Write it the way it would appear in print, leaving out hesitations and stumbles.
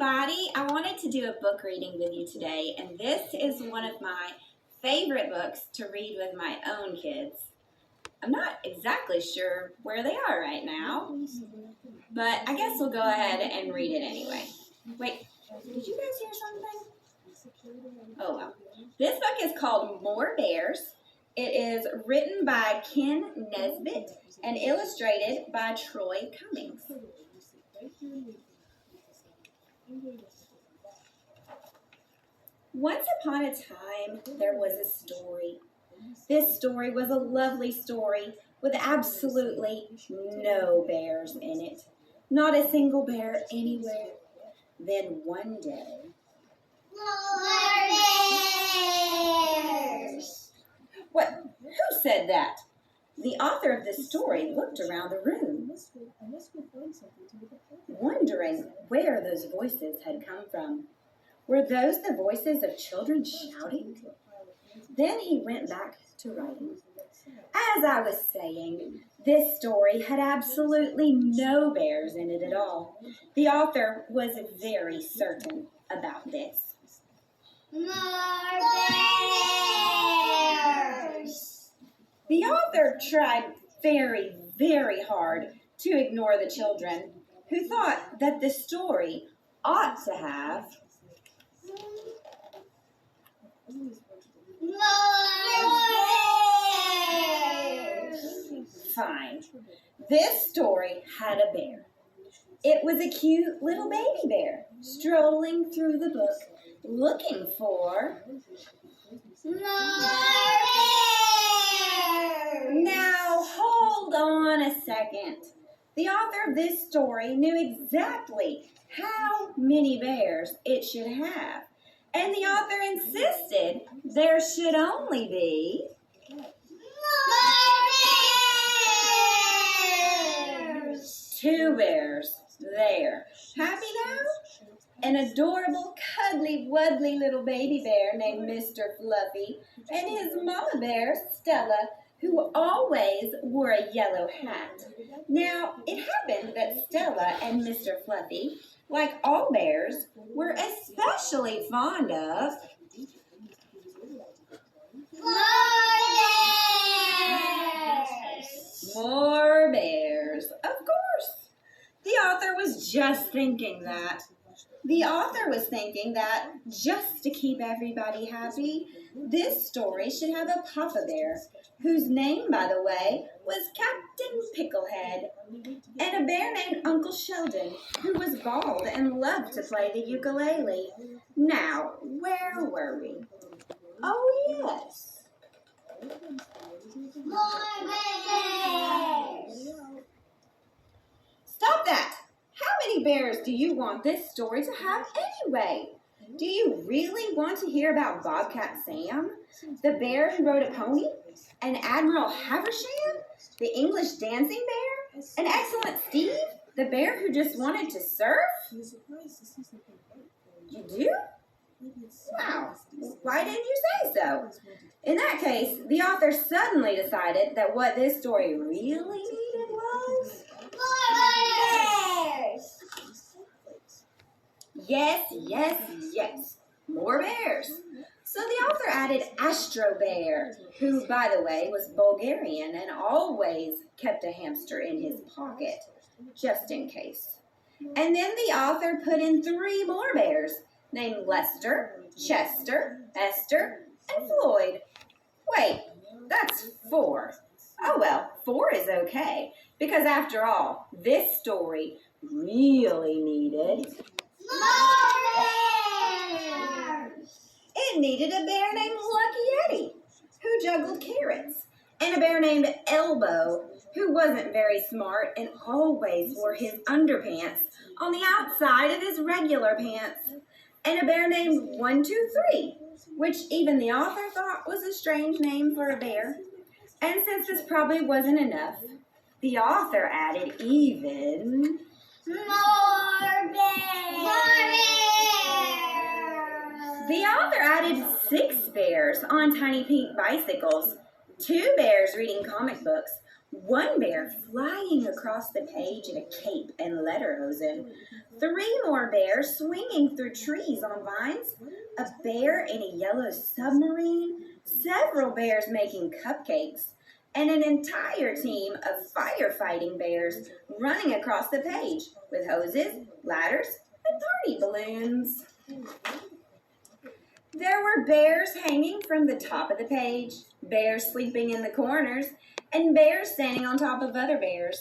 everybody. I wanted to do a book reading with you today, and this is one of my favorite books to read with my own kids. I'm not exactly sure where they are right now, but I guess we'll go ahead and read it anyway. Wait, did you guys hear something? Oh, well. This book is called More Bears. It is written by Ken Nesbitt and illustrated by Troy Cummings. Once upon a time, there was a story. This story was a lovely story with absolutely no bears in it. Not a single bear anywhere. Then one day... More bears! What? Who said that? The author of this story looked around the room, wondering where those voices had come from. Were those the voices of children shouting? Then he went back to writing. As I was saying, this story had absolutely no bears in it at all. The author was very certain about this. More bears! The author tried very, very hard to ignore the children, who thought that the story ought to have Fine. This story had a bear. It was a cute little baby bear strolling through the book looking for more bears. Now hold on a second. The author of this story knew exactly how many bears it should have. And the author insisted there should only be bears. 2 bears there. Happy now? An adorable, cuddly, wuddly little baby bear named Mr. Fluffy and his mama bear, Stella, who always wore a yellow hat. Now, it happened that Stella and Mr. Fluffy, like all bears, were especially fond of more bears. Of course. The author was just thinking that. The author was thinking that just to keep everybody happy, this story should have a papa bear, whose name, by the way, was Captain Picklehead, and a bear named Uncle Sheldon, who was bald and loved to play the ukulele. Now, where were we? Oh, yes. More bears! Stop that! How many bears do you want this story to have anyway? Do you really want to hear about Bobcat Sam, the bear who rode a pony, and Admiral Haversham, the English dancing bear, and Excellent Steve, the bear who just wanted to surf? You do? Wow, why didn't you say so? In that case, the author suddenly decided that what this story really needed was more bears! Yes, yes, yes, more bears. So the author added Astro Bear, who, by the way, was Bulgarian and always kept a hamster in his pocket, just in case. And then the author put in 3 more bears, named Lester, Chester, Esther, and Floyd. Wait, that's 4. Oh well, 4 is okay, because after all, this story really needed more bears! It needed a bear named Lucky Eddie, who juggled carrots, and a bear named Elbow, who wasn't very smart and always wore his underpants on the outside of his regular pants, and a bear named 123, which even the author thought was a strange name for a bear. And since this probably wasn't enough, the author added even more bears! The author added 6 bears on tiny pink bicycles, 2 bears reading comic books, One bear flying across the page in a cape and lederhosen. 3 more bears swinging through trees on vines. A bear in a yellow submarine. Several bears making cupcakes. And an entire team of firefighting bears running across the page with hoses, ladders, and party balloons. There were bears hanging from the top of the page, bears sleeping in the corners, and bears standing on top of other bears.